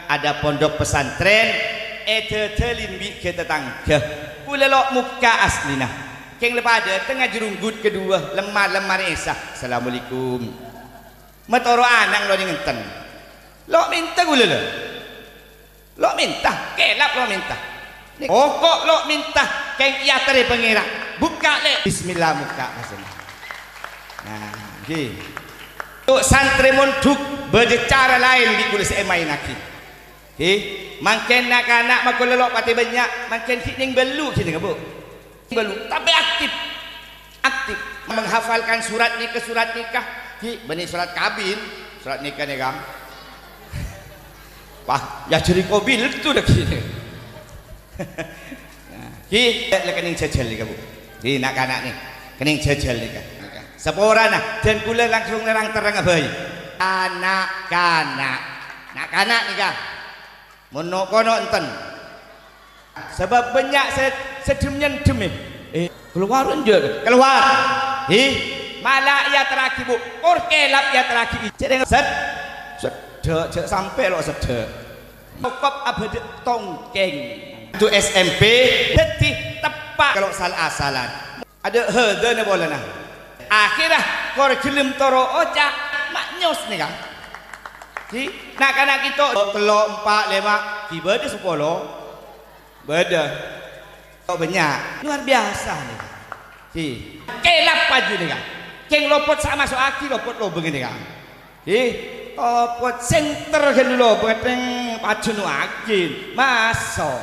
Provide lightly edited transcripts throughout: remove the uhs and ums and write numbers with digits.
ada pondok pesantren limbi ke tetangga kulelok muka aslina keng lepada tengah jerunggut kedua lemar esa assalamualaikum metoro anang lo ngenten lo minta gula lo minta kelap lo minta pokok lo minta keng iya tere pengira buka le bismillah muka asli nah untuk santri monduk berbicara lain di kulis emai naki makin anak-anak makin lelok pati banyak makin kining belu kini bu belu tapi aktif menghafalkan surat nikah benih surat kabin surat nikah nih kam wah ya jadi kobil itu dah kini kening jajal nih bu anak-anak nih kening jajal nih sepora nah dan kula langsung nerang terang abai anak-anak nih kak monokono enten sebab banyak sedemnya demi keluar aja keluar malah ia terakhir bu kelap ia terakhir sedek sampai lo sedek pokok abad tongkeng itu SMP jadi tepat kalau salah-salah ada hede boleh nah akhirnya kor gelem toro ocak maknyos nih kan nak kita telok 4 5 beda 10 beda banyak luar biasa nih kelap paju nih kan keng lopot sama masuk aki lopot lo begini kan lopot center kan lo beteng paju nu aki masuk.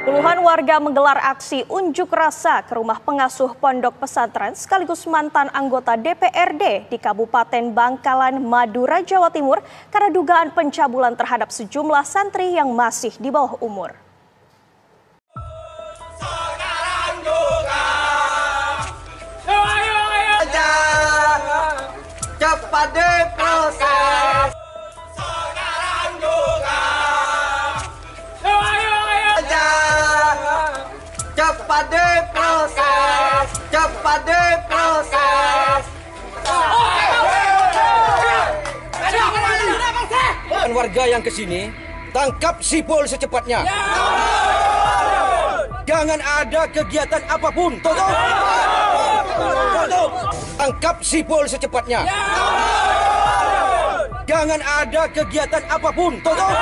Puluhan warga menggelar aksi unjuk rasa ke rumah pengasuh pondok pesantren sekaligus mantan anggota DPRD di Kabupaten Bangkalan, Madura, Jawa Timur karena dugaan pencabulan terhadap sejumlah santri yang masih di bawah umur. Cepat diproses. Cepat diproses, cepat diproses. Warga yang kesini, tangkap Sipol secepatnya. Jangan ada kegiatan apapun, tutup. Tangkap Sipol secepatnya. Jangan ada kegiatan apapun, tutup.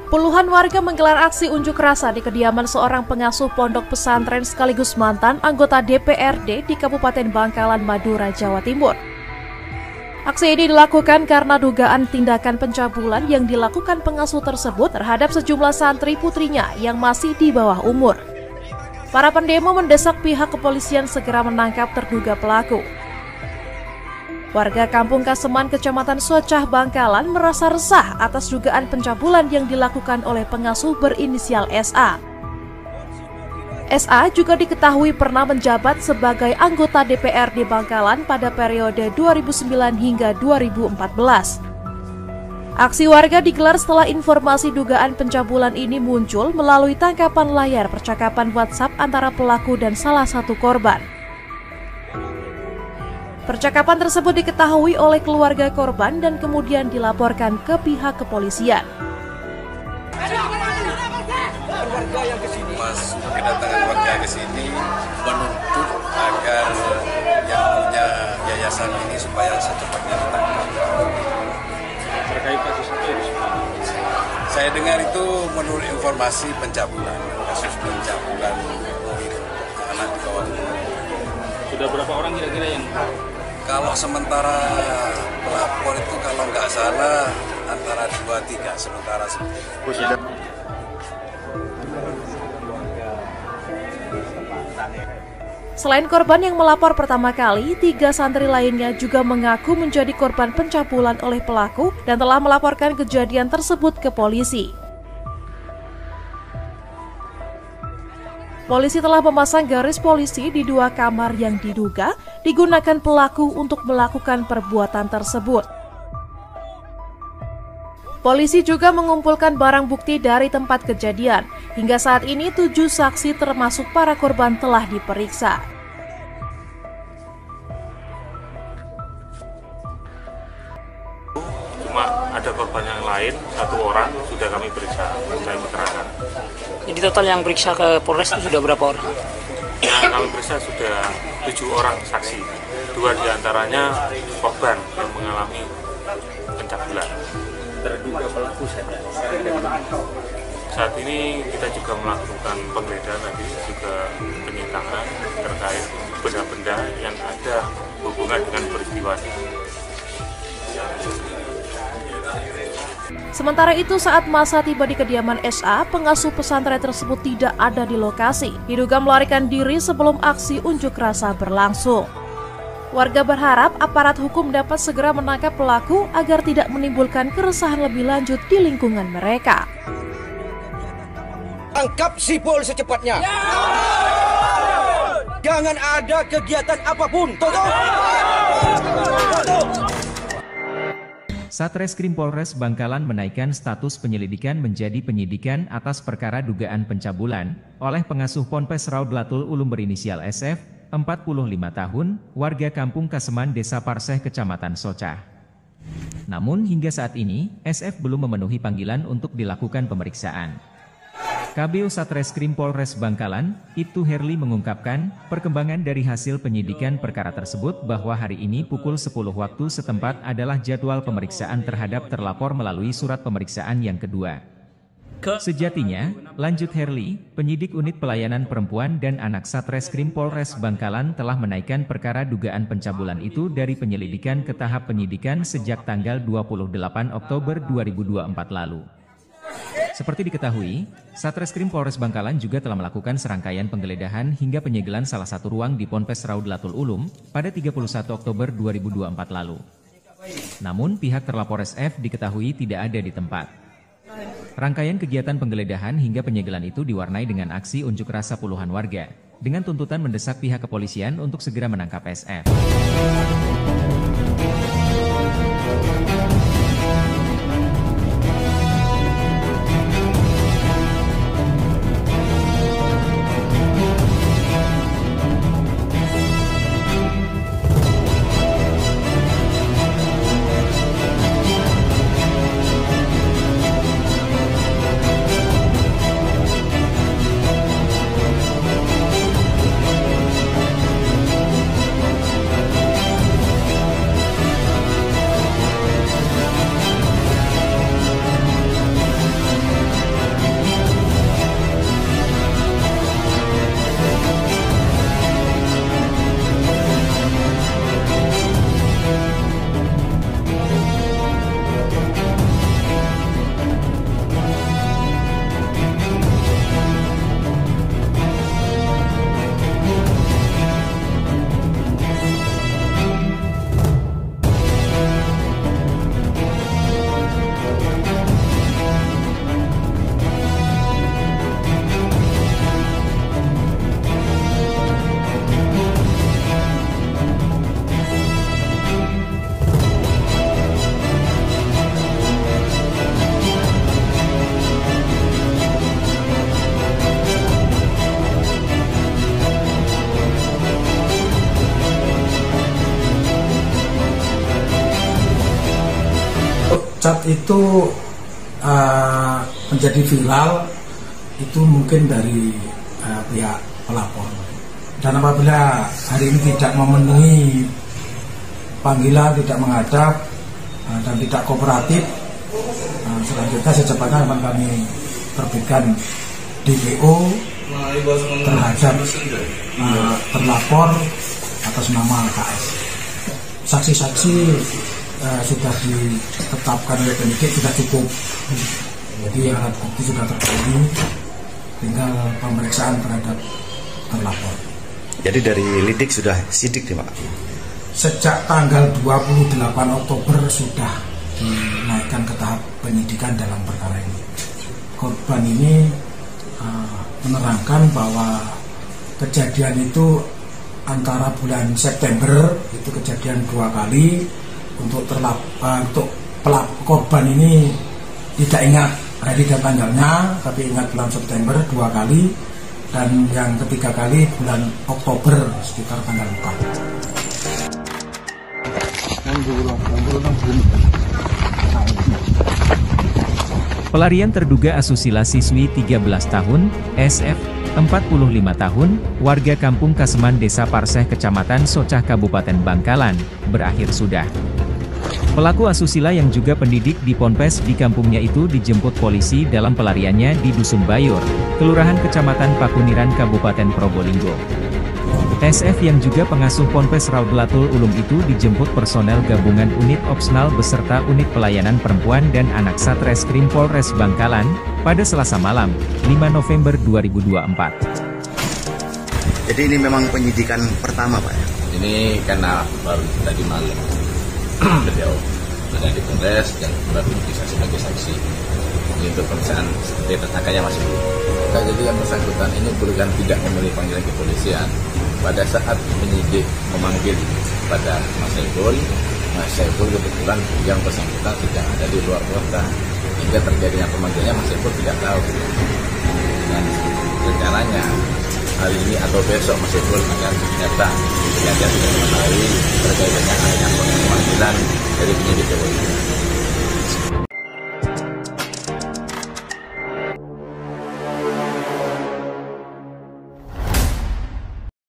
Puluhan warga menggelar aksi unjuk rasa di kediaman seorang pengasuh pondok pesantren sekaligus mantan anggota DPRD di Kabupaten Bangkalan, Madura, Jawa Timur. Aksi ini dilakukan karena dugaan tindakan pencabulan yang dilakukan pengasuh tersebut terhadap sejumlah santri putrinya yang masih di bawah umur. Para pendemo mendesak pihak kepolisian segera menangkap terduga pelaku. Warga Kampung Kaseman, Kecamatan Socah, Bangkalan merasa resah atas dugaan pencabulan yang dilakukan oleh pengasuh berinisial SA. SA juga diketahui pernah menjabat sebagai anggota DPRD Bangkalan pada periode 2009 hingga 2014. Aksi warga digelar setelah informasi dugaan pencabulan ini muncul melalui tangkapan layar percakapan WhatsApp antara pelaku dan salah satu korban. Percakapan tersebut diketahui oleh keluarga korban dan kemudian dilaporkan ke pihak kepolisian. Warga yang kesini, kedatangan warga ke sini menuntut agar yang punya yayasan ini supaya secepatnya ditangkap. Terkait kasus itu, saya dengar itu menurut informasi pencabulan, kasus pencabulan anak di bawah umur. Sudah berapa orang kira-kira yang? Kalau sementara pelapor itu kalau nggak salah antara 2-3 sementara. Selain korban yang melapor pertama kali, 3 santri lainnya juga mengaku menjadi korban pencabulan oleh pelaku dan telah melaporkan kejadian tersebut ke polisi. Polisi telah memasang garis polisi di 2 kamar yang diduga digunakan pelaku untuk melakukan perbuatan tersebut. Polisi juga mengumpulkan barang bukti dari tempat kejadian. Hingga saat ini 7 saksi termasuk para korban telah diperiksa. Cuma ada korban yang lain, 1 orang sudah kami periksa, saya keterangan. Jadi total yang periksa ke Polres itu sudah berapa orang? Yang kami periksa sudah 7 orang saksi, 2 diantaranya korban yang mengalami pencabulan. Terduga pelaku siapa? Saat ini kita juga melakukan penggeledahan nanti juga penyitaan terkait benda-benda yang ada hubungan dengan peristiwa ini. Sementara itu, saat masa tiba di kediaman SA, pengasuh pesantren tersebut tidak ada di lokasi. Diduga melarikan diri sebelum aksi unjuk rasa berlangsung. Warga berharap aparat hukum dapat segera menangkap pelaku agar tidak menimbulkan keresahan lebih lanjut di lingkungan mereka. Tangkap si Pol secepatnya. Jangan ada kegiatan apapun. Satreskrim Polres Bangkalan menaikkan status penyelidikan menjadi penyidikan atas perkara dugaan pencabulan oleh pengasuh Ponpes Raudlatul Ulum berinisial SF, 45 tahun, warga Kampung Kaseman, Desa Parseh, Kecamatan Socah. Namun hingga saat ini, SF belum memenuhi panggilan untuk dilakukan pemeriksaan. KBO Satreskrim Polres Bangkalan, Ibtu Herli mengungkapkan, perkembangan dari hasil penyidikan perkara tersebut bahwa hari ini pukul 10 waktu setempat adalah jadwal pemeriksaan terhadap terlapor melalui surat pemeriksaan yang kedua. Sejatinya, lanjut Herli, penyidik unit pelayanan perempuan dan anak Satreskrim Polres Bangkalan telah menaikkan perkara dugaan pencabulan itu dari penyelidikan ke tahap penyidikan sejak tanggal 28 Oktober 2024 lalu. Seperti diketahui, Satreskrim Polres Bangkalan juga telah melakukan serangkaian penggeledahan hingga penyegelan salah satu ruang di Ponpes Raudlatul Ulum pada 31 Oktober 2024 lalu. Namun pihak terlapor SF diketahui tidak ada di tempat. Rangkaian kegiatan penggeledahan hingga penyegelan itu diwarnai dengan aksi unjuk rasa puluhan warga, dengan tuntutan mendesak pihak kepolisian untuk segera menangkap SF. Cat itu menjadi viral itu mungkin dari pihak pelapor, dan apabila hari ini tidak memenuhi panggilan, tidak menghadap dan tidak kooperatif, selanjutnya secepatnya akan kami terbitkan DPO terhadap terlapor atas nama KS. Saksi-saksi sudah ditetapkan oleh penyidik, sudah cukup. Jadi alat bukti sudah terpenuhi, tinggal pemeriksaan terhadap terlapor. Jadi dari lidik sudah sidik nih Pak? Sejak tanggal 28 Oktober sudah dinaikkan ke tahap penyidikan dalam perkara ini. Korban ini menerangkan bahwa kejadian itu antara bulan September, itu kejadian 2 kali. Untuk korban ini tidak ingat hari dan tanggalnya, tapi ingat bulan September 2 kali, dan yang ketiga kali bulan Oktober sekitar tanggal 4. Pelarian terduga asusila siswi 13 tahun, SF, 45 tahun, warga Kampung Kaseman Desa Parseh Kecamatan Socah Kabupaten Bangkalan, berakhir sudah. Pelaku asusila yang juga pendidik di ponpes di kampungnya itu dijemput polisi dalam pelariannya di Dusun Bayur, Kelurahan Kecamatan Pakuniran Kabupaten Probolinggo. SF yang juga pengasuh Ponpes Raudlatul Ulum itu dijemput personel gabungan unit opsional beserta unit pelayanan perempuan dan anak Satreskrim Polres Bangkalan, pada Selasa malam, 5 November 2024. Jadi ini memang penyidikan pertama Pak ya? Ini karena baru tadi malam beliau ada di Polres dan baru bisa sebagai saksi. Untuk pemeriksaan seperti tersangkanya masih belum. Jadi yang bersangkutan ini bukan tidak memilih panggilan kepolisian. Pada saat penyidik memanggil pada Mas Saiful kebetulan yang bersangkutan tidak ada di luar kota, hingga terjadinya pemanggilannya Mas Saiful tidak tahu. Dan rencananya hari ini atau besok Mas Saiful akan datang, ternyata tidak mengetahui terkait dengan adanya pemanggilan dari penyidik kepolisian.